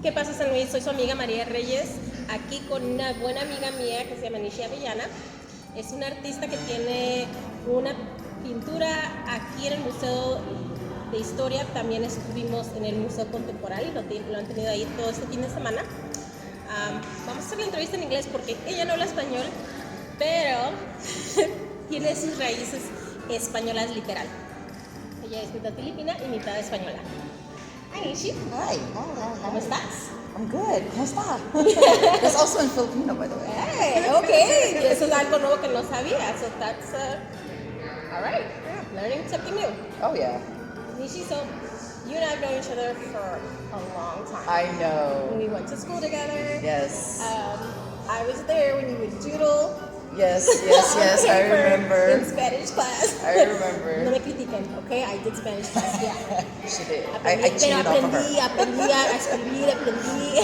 ¿Qué pasa, San Luis? Soy su amiga María Reyes, aquí con una buena amiga mía que se llama Nishe Abellana. Es una artista que tiene una pintura aquí en el Museo de Historia. También estuvimos en el Museo Contemporáneo y lo han tenido ahí todo este fin de semana. Vamos a hacer la entrevista en inglés porque ella no habla español, pero tiene sus raíces españolas literal. Ella es mitad filipina y mitad española. Hi, Nishi. Hi. ¿Cómo estás? I'm good. ¿Cómo está? It's also in Filipino, by the way. Hey, okay. Eso es algo nuevo que no sabía. So that's all right. Yeah, learning something new. Oh, yeah. Nishi, so you and I have known each other for a long time. I know. We went to school together. Yes. I was there when you would doodle. Yes. I remember. In Spanish class. I remember. No me critiquen, okay? I did Spanish class, yeah. She did. I cheated off of her. Aprendí a escribir, aprendí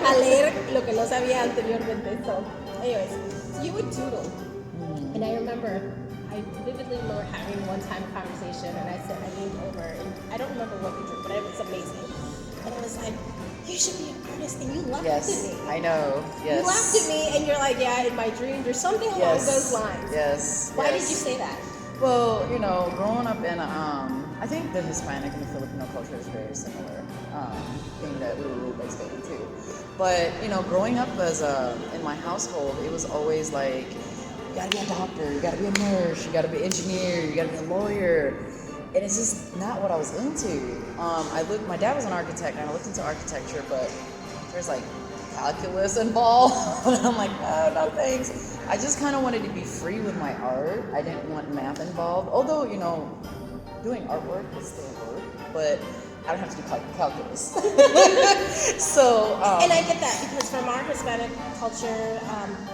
a leer lo que no sabía anteriormente. So, anyways, so you would doodle. And I remember, I vividly remember having one time a conversation, and I leaned over, and I don't remember what you drew, but it was amazing. And I was like, you should be an artist, and you laughed at me. I know. Yes. You laughed at me, and you're like, yeah, in my dreams, or something along those lines. Yes. Why did you say that? Well, growing up in I think the Hispanic and the Filipino culture is very similar, being that we were ruled by Spain too. But, growing up in my household, it was always like, you gotta be a doctor, you gotta be a nurse, you gotta be an engineer, you gotta be a lawyer. And it's just not what I was into. My dad was an architect, and I looked into architecture, but there's like calculus involved. And I'm like, no thanks. I just kind of wanted to be free with my art. I didn't want math involved. Although, doing artwork is still work, but I don't have to do calculus. So. And I get that, because from our Hispanic culture,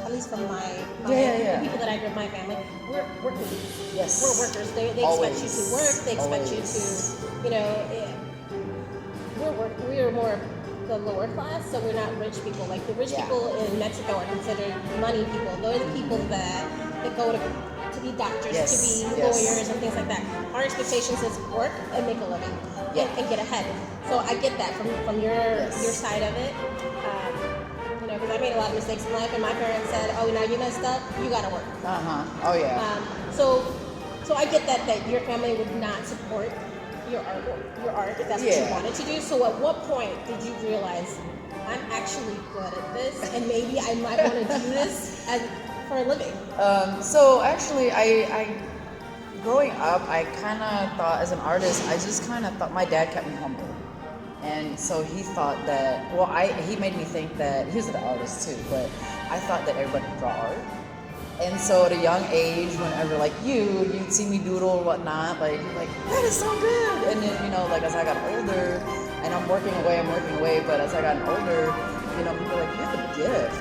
at least from the people that I grew up, my family, we're workers. Yes. We're workers. They expect you to work. They expect you to, we're more the lower class, so we're not rich people. Like the rich people in Mexico are considered money people. They're the people that go to be doctors, to be lawyers, and things like that. Our expectations is work and make a living and get ahead. So I get that from your side of it. Because I made a lot of mistakes in life, and my parents said, "Oh, now you messed up. You gotta work." Oh yeah. So I get that your family would not support your art if that's what you wanted to do. So at what point did you realize I'm actually good at this, and maybe I might want to do this for a living? So actually, I growing up, I kind of thought as an artist, I just kind of thought my dad kept me humble. And so he thought that, he made me think that, he was an artist too, but I thought that everybody could draw art. And so at a young age, whenever you'd see me doodle or whatnot, you're like, that is so good. And then, as I got older, and I'm working away, but as I got older, people are like, you have a gift.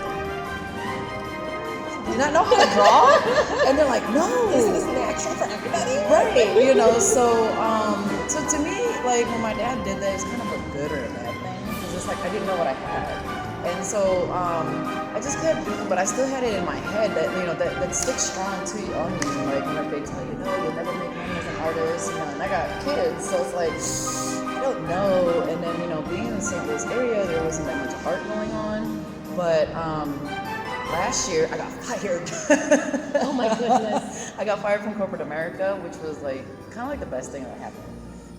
Do you not know how to draw? And they're like, no. Isn't this natural for everybody? Right, so to me, when my dad did that, it's kind of a good or a bad thing, because it's like I didn't know what I had. And so I just kept doing, but I still had it in my head that, that sticks strong to you on you. Like, they tell you, no, you'll never make money as an artist, and I got kids, so it's like, I don't know. And then, being in the St. Louis area, there wasn't that much art going on. But last year, I got fired. Oh my goodness. I got fired from corporate America, which was kind of the best thing that happened.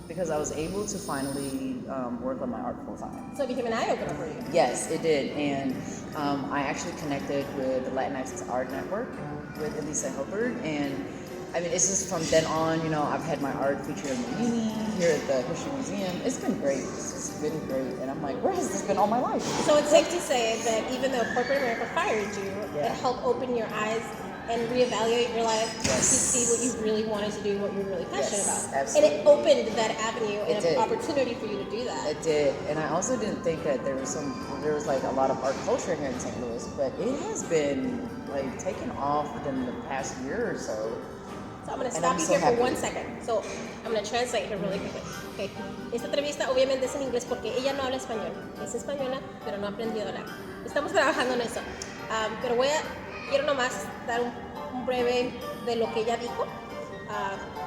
Because I was able to finally work on my art full time. So it became an eye-opener for you. Yes, it did. And I actually connected with the Latinx Art Network with Elisa Hilbert. And it's just from then on, I've had my art featured in the uni, here at the History Museum. It's been great. It's just been great. And I'm like, where has this been all my life? So it's safe to say that even though corporate America fired you, it helped open your eyes and reevaluate your life to see what you really wanted to do, what you're really passionate about. Absolutely. And it opened that avenue and an opportunity for you to do that. It did. And I also didn't think that there was a lot of art culture here in St. Louis, but it has been taken off within the past year or so. So I'm going to stop you here for 1 second. So I'm going to translate here really quickly. Okay. Esta entrevista obviamente es en inglés porque ella no habla español. Es española, pero no ha aprendido a hablar. Estamos trabajando en eso. Pero quiero nomás dar un breve de lo que ella dijo.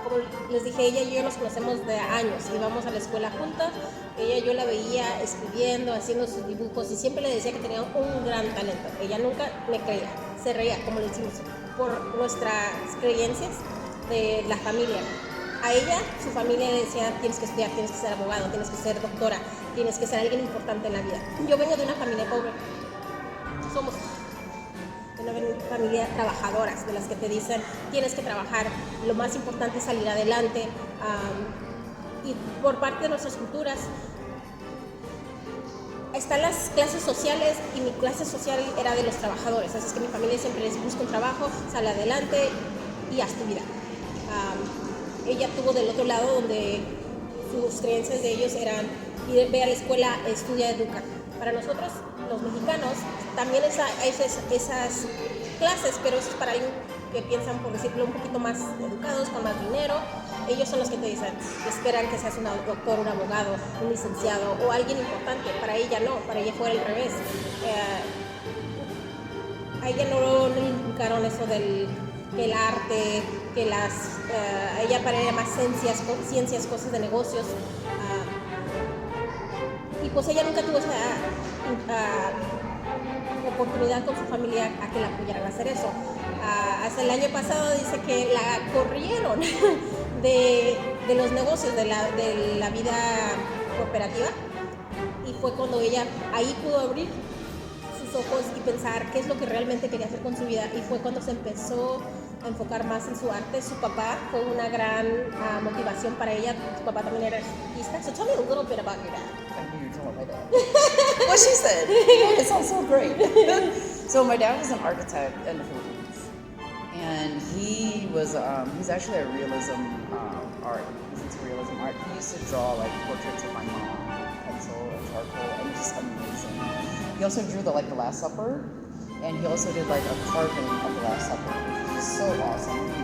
Como les dije, ella y yo nos conocemos de años, íbamos a la escuela juntas, yo la veía escribiendo, haciendo sus dibujos y siempre le decía que tenía un gran talento. Ella nunca me creía, se reía, como le decimos, por nuestras creencias de la familia. A ella, su familia le decía, tienes que estudiar, tienes que ser abogado, tienes que ser doctora, tienes que ser alguien importante en la vida. Yo vengo de una familia pobre, somos de una familia trabajadoras, de las que te dicen, tienes que trabajar, lo más importante es salir adelante. Y por parte de nuestras culturas, están las clases sociales y mi clase social era de los trabajadores, así es que mi familia siempre les busca un trabajo, sale adelante y haz tu vida. Ella tuvo del otro lado donde sus creencias de ellos eran ve a la escuela, estudia, educa. Para nosotros, los mexicanos, también esas clases, pero eso es para alguien que piensan, por decirlo, un poquito más educados, con más dinero. Ellos son los que te dicen, esperan que seas un doctor, un abogado, un licenciado o alguien importante. Para ella no, para ella fue al revés. A ella no le inculcaron eso del arte, que ella para ella más ciencias, cosas de negocios. Y pues ella nunca tuvo esa oportunidad con su familia a que la apoyaran a hacer eso. Hasta el año pasado dice que la corrieron de los negocios, de la vida cooperativa, y fue cuando ella ahí pudo abrir sus ojos y pensar qué es lo que realmente quería hacer con su vida, y fue cuando se empezó a enfocar más en su arte. Su papá fue una gran motivación para ella. Su papá también era artista. So tell me a little bit about your dad. I knew you were talking about my dad. What she said. It sounds so great. So my dad was an architect in the Philippines, and he was he's actually a realism art. He's into realism art. He used to draw like portraits of my mom, pencil and charcoal, and it's just amazing. He also drew the Last Supper, and he also did like a carving of the Last Supper, which is so awesome. He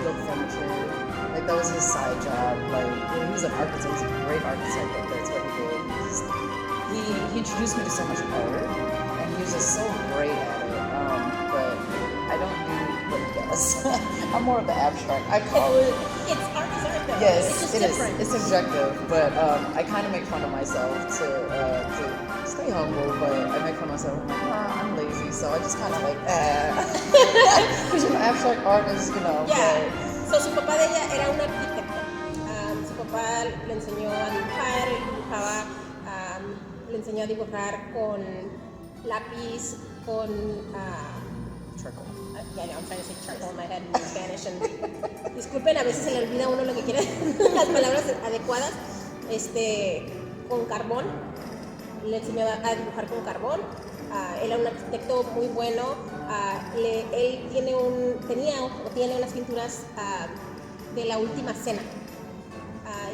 built furniture. Like that was his side job. Like he was an architect. He's a great architect. Like that's what he did. He introduced me to so much art, and he was just so great at it. But I don't do what he does. I'm more of the abstract. I call it. It's art is art though. Yes, it's just it different. is. It's subjective, but I kind of make fun of myself to stay humble. But I make fun of myself. I'm like, I'm lazy, so I just kind of like, because you're an abstract artist, you know. Yeah. So su papá de ella era un arquitecto. Su papá le enseñó a dibujar, él dibujaba, le enseñó a dibujar con lápiz, con Charcoal. Yeah, no, I'm trying to say charcoal in my head in Spanish. And, disculpen, a veces se le olvida a uno lo que quiere, las palabras adecuadas. Con carbón, le enseñó a dibujar con carbón. Él era un arquitecto muy bueno. Él tiene unas pinturas de la Última Cena.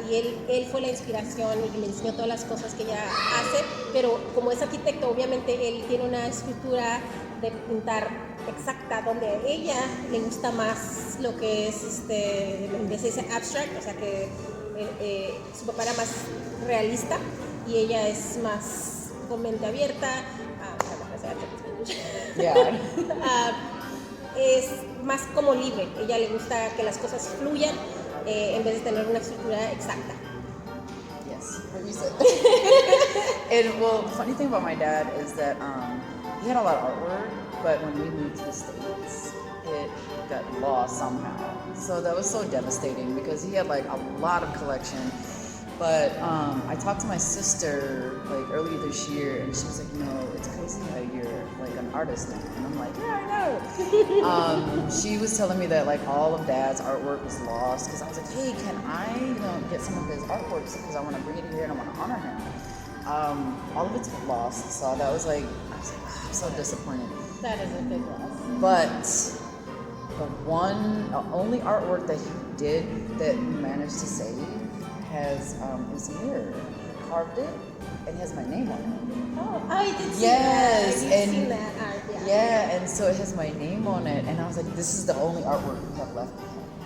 Y él fue la inspiración y le enseñó todas las cosas que ella hace, pero como es arquitecto, obviamente él tiene una escritura de pintar exacta, donde a ella le gusta más lo que es, se dice abstract, o sea que su papá era más realista y ella es más con mente abierta. Yeah. Es más como libre, ella le gusta que las cosas fluyan en vez de tener una estructura exacta. Yes, what you said. And well, the funny thing about my dad is that he had a lot of artwork, but when we moved to the States, it got lost somehow. So that was so devastating because he had like a lot of collection. But I talked to my sister like earlier this year, and she was like, it's crazy how you're like an artist now. And I'm like, yeah, I know. She was telling me that like all of Dad's artwork was lost, because I was like, hey, can I get some of his artworks, because I want to bring it here and I want to honor him. All of it's been lost, so that was like, I'm so disappointed. That is a big loss. But the only artwork that he did that we managed to save has this mirror. He carved it and has my name on it. Oh, I did see yes, that. I've seen that art, yeah, and so it has my name on it, and I was like, this is the only artwork we have left.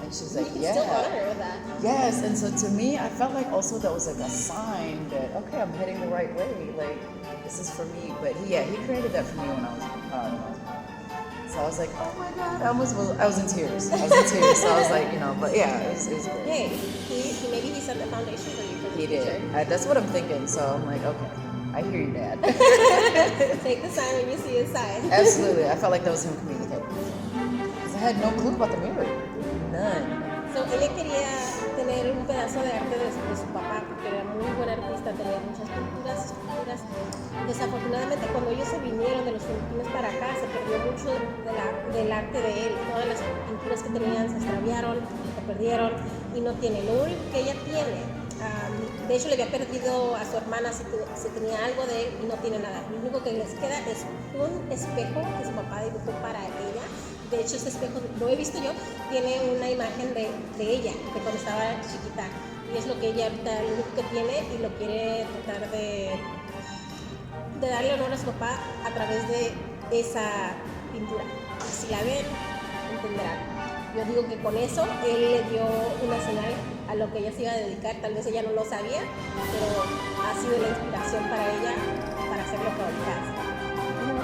And she's like, you can still honor her with that. Yes, and so to me, I felt like also that was like a sign that, okay, I'm heading the right way. Like, this is for me. But he created that for me when I was So I was like, oh my God, I was in tears. So I was like, but yeah, it was great. Hey, maybe he set the foundation for you for the He future. did. That's what I'm thinking. So I'm like, okay, I hear you, Dad. Take the sign when you see a sign. Absolutely. I felt like that was him communicating. Because I had no clue about the mirror. None. So, ella quería tener un pedazo de arte de su papá porque era muy buen artista, tenía muchas pinturas, esculturas. Desafortunadamente, cuando ellos se vinieron de los Filipinos para acá, se perdió mucho del arte de él. Todas las pinturas que tenían se extraviaron, se perdieron y no tiene. Lo único que ella tiene, de hecho le había perdido a su hermana si tenía algo de él y no tiene nada. Lo único que les queda es un espejo que su papá dibujó para ella. De hecho, este espejo, lo he visto yo, tiene una imagen de ella, de cuando estaba chiquita. Y es lo que ella ahorita, lo único que tiene y lo quiere tratar de darle honor a su papá a través de esa pintura. Si la ven, entenderán. Yo digo que con eso él le dio una señal a lo que ella se iba a dedicar. Tal vez ella no lo sabía, pero ha sido la inspiración para ella para hacer lo que ahorita hace.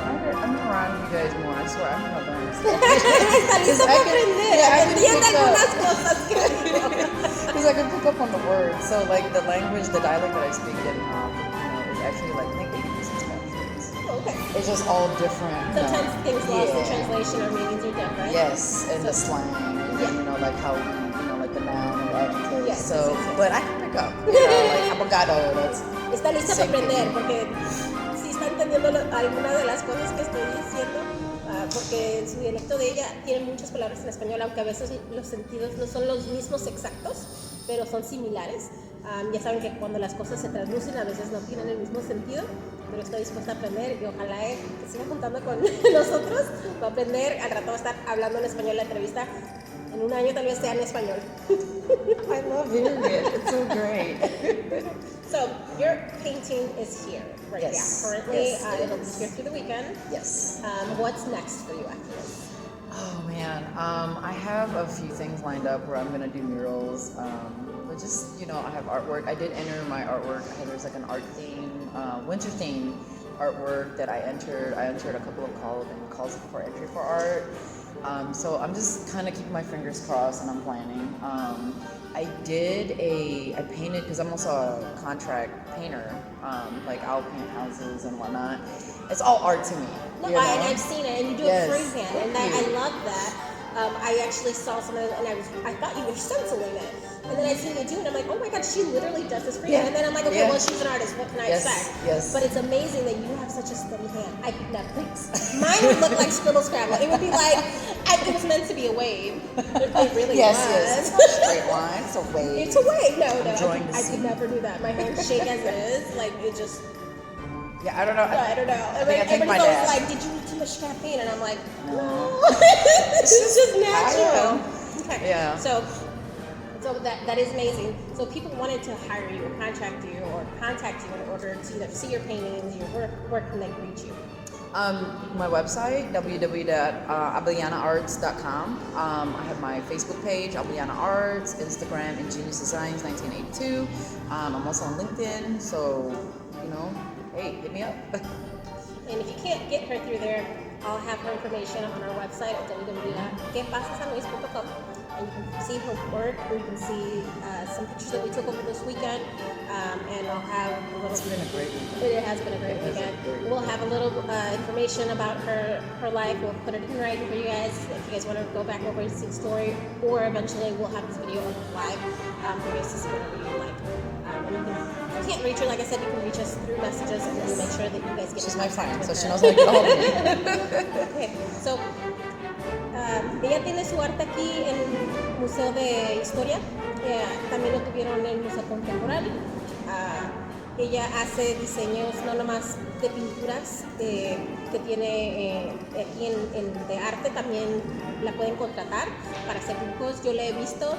I'm around you guys more, I swear. I don't know about Está listo para aprender. Entiende algunas cosas, creo. Because I can pick up on the words. So, like, the language, the dialect that I speak in Filipino is actually, like, I think 80% Spanish. Okay. It's just all different. Sometimes things lost in translation or meanings are different. Yes, and the slang, and, like, how we, like, the noun and the adjective. Yes, so, yes. But I can pick up, like, abogado, that's... Está lista para aprender, porque sí está entendiendo algunas de las cosas que estoy diciendo, porque su dialecto de ella tiene muchas palabras en español, aunque a veces los sentidos no son los mismos exactos, pero son similares. Ya saben que cuando las cosas se traducen a veces no tienen el mismo sentido, pero estoy dispuesta a aprender y ojalá que siga juntando con nosotros, va a aprender. Al rato va a estar hablando en español la entrevista. En un año tal vez sea en español. I love hearing it. It's so great. So your painting is here right now. Currently, it'll be here through the weekend. Yes. What's next for you after this? Oh man, I have a few things lined up where I'm gonna do murals. But just I have artwork. I did enter my artwork. There's like an art theme, winter theme artwork that I entered. I entered a couple of calls for entry for art. So I'm just kind of keeping my fingers crossed, and I'm planning. I painted, because I'm also a contract painter, like I'll paint houses and whatnot. It's all art to me. No, and I've seen it, and you do it freehand, and I love that. I actually saw some of it, and I thought you were stenciling it. And then I seen you do it, and I'm like, oh my God, she literally does this freehand. And then I'm like, okay, well, she's an artist, what can I expect? Yes. But it's amazing that you have such a steady hand. I could never. Mine would look like scribble scrabble. It would be like, it was meant to be a wave. It really was. Yes, it's not a straight line, it's a wave. It's a wave. No. I could never do that. My hands shake as it is. Like, it just... Yeah, I don't know. I don't know. Everybody's always like, did you eat too much caffeine? And I'm like, no. It's just natural. Okay. Yeah. So that is amazing. So people wanted to hire you or contact you in order to either see your paintings, your work, where can they reach you? My website, www.abellanaarts.com. I have my Facebook page, Abellana Arts, Instagram, Ingenious Designs 1982. I'm also on LinkedIn, so, hey, hit me up. And if you can't get her through there, I'll have her information on our website at www.quepasasanluis.com. And you can see her work, or you can see some pictures that we took over this weekend. And I'll have a little... It's been a great weekend. It has been a great weekend. We'll have a little information about her life. We'll put it in writing for you guys if you guys want to go back over and see the story. Or eventually we'll have this video live for you guys to see whatever you like. And if you can't reach her, like I said, you can reach us through messages, and we'll make sure that you guys get She's my friend, so she knows how to get a hold of me. Okay, so ella tiene su arte aquí en el Museo de Historia. También lo tuvieron en el Museo Contemporáneo. Ella hace diseños no nomás de pinturas que tiene aquí de arte, también la pueden contratar para hacer dibujos. Yo le he visto,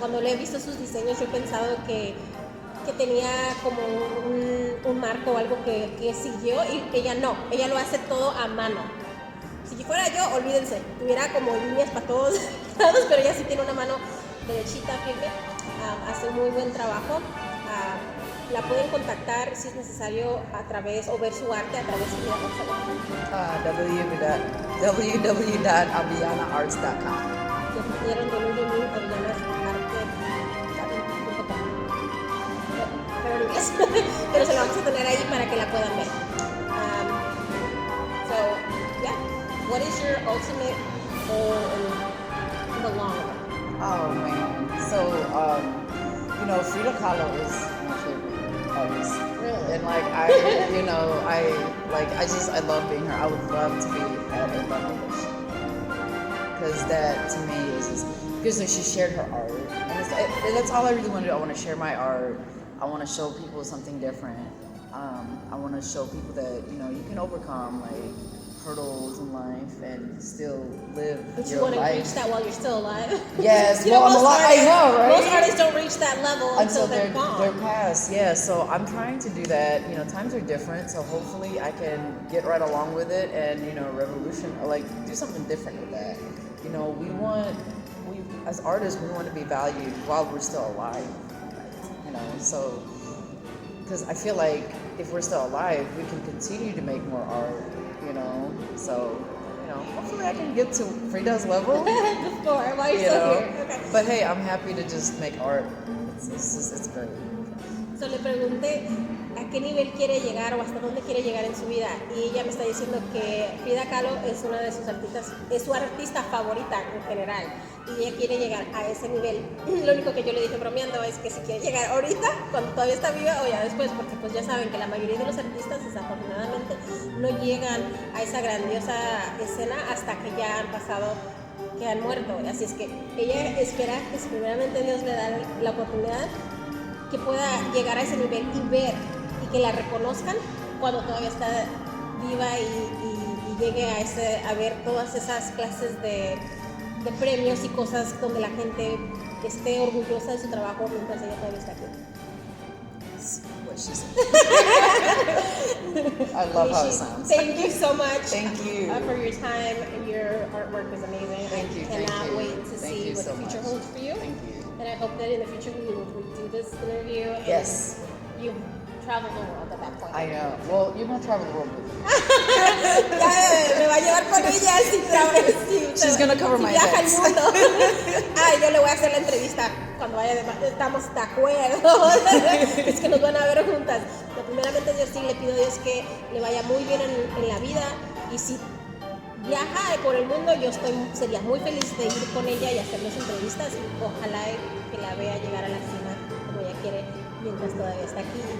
cuando le he visto sus diseños, yo he pensado que tenía como un marco o algo que siguió, y ella no, ella lo hace todo a mano. Si fuera yo, olvídense, tuviera como líneas para todos lados, pero ella sí tiene una mano derechita, firme, hace muy buen trabajo. La pueden contactar si es necesario a través o ver su arte a través de la www.abellanaarts.com. que pusieron pero en inglés. Pero se lo vamos a tener ahí para que la puedan ver. So, yeah. What is your ultimate goal in the long run? Oh man. So, Frida Kahlo is my favorite artist. Really? And like I love being her. I would love to be at a level that she, because that to me is just, because like she shared her art, and that's all I really want to do. I want to share my art. I want to show people something different. I want to show people that you can overcome like hurdles in life and still live But your you want to life. reach that while you're still alive. Yes, You know, well, I'm alive. I know, right? Most artists don't reach that level until they're gone. They're past, yeah. So I'm trying to do that. Times are different, so hopefully I can get right along with it and revolution, or like do something different with that. We as artists we want to be valued while we're still alive. So because I feel like if we're still alive, we can continue to make more art. So hopefully I can get to Frida's level. Before, while you're still here. Okay. But hey, I'm happy to just make art. It's great. So le pregunté a qué nivel quiere llegar o hasta dónde quiere llegar en su vida y ella me está diciendo que Frida Kahlo es una de sus artistas, es su artista favorita en general y ella quiere llegar a ese nivel. Lo único que yo le dije bromeando es que si quiere llegar ahorita, cuando todavía está viva o ya después, porque pues ya saben que la mayoría de los artistas desafortunadamente no llegan a esa grandiosa escena hasta que ya han pasado, que han muerto. Así es que ella espera que si primeramente Dios le da la oportunidad, que pueda llegar a ese nivel y ver y que la reconozcan cuando todavía está viva y llegue a ver todas esas clases de premios y cosas donde la gente esté orgullosa de su trabajo mientras ella todavía está aquí. What she said. I love how it sounds. Thank you so much. Thank you for your time. Your artwork is amazing. Thank you. I cannot wait to see what so the future much. holds for you. Thank you. And I hope that in the future we will do this interview. Yes. And you travel the world at that point. I know. Well, you're gonna travel the world with me. Ya, me va a llevar con ella She's gonna cover my viaja al events. mundo. Yo le voy a hacer la entrevista cuando vaya estamos de acuerdo. Es que nos van a ver juntas. Pero primeramente Dios sí le pido a Dios que le vaya muy bien en la vida y si viaja por el mundo, yo sería muy feliz de ir con ella y hacerles entrevistas. Ojalá que la vea llegar a la cima como ella quiere mientras todavía está aquí y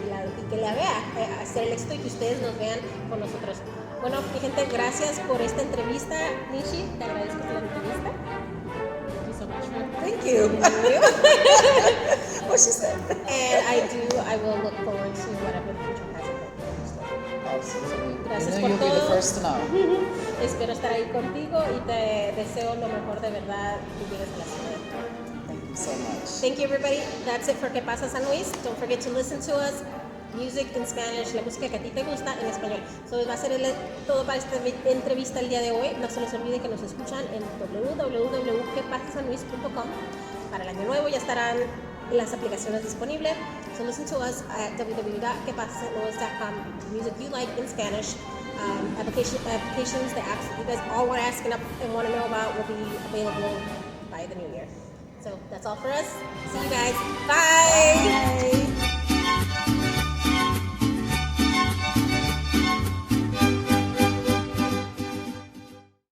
que la vea hacer el éxito y que ustedes nos vean con nosotros. Bueno, mi gente, gracias por esta entrevista. Nishe, te agradezco por la entrevista. Thank you so much. Thank you. What she said. And I will look forward to whatever the future has in store. Absolutely. Gracias You por know, you'll be todo. the first to know. Espero estar ahí contigo y te deseo lo mejor de verdad que llegues a la ciudad. Thank you so much. Thank you, everybody. That's it for ¿Qué pasa, San Luis? Don't forget to listen to us. Music in Spanish, la música que a ti te gusta en español. So, va a ser todo para esta entrevista el día de hoy. No se les olvide que nos escuchan en www.quepasasanluis.com. Para el año nuevo ya estarán las aplicaciones disponibles. So listen to us at www.quepasasanluis.com. Music you like in Spanish. Applications, the apps that you guys all want to ask and want to know about will be available by the new year. So that's all for us. See you guys. Bye.